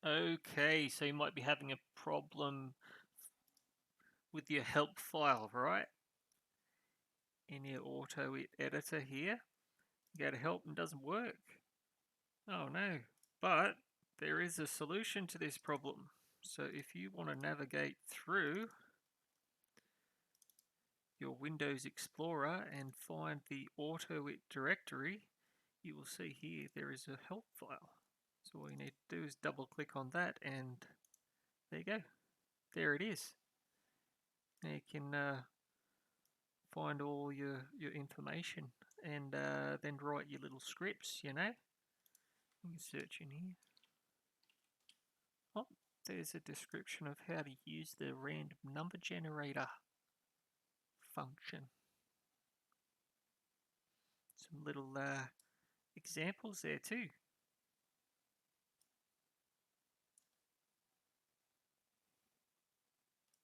Okay, so you might be having a problem with your help file, right? In your AutoIt editor here, you go to help and it doesn't work. Oh no, but there is a solution to this problem. So if you want to navigate through your Windows Explorer and find the AutoIt directory, you will see here there is a help file. So all you need to do is double click on that and there you go. There it is. Now you can find all your information and then write your little scripts, you know. You can search in here. Oh, there's a description of how to use the random number generator function. Some little examples there too.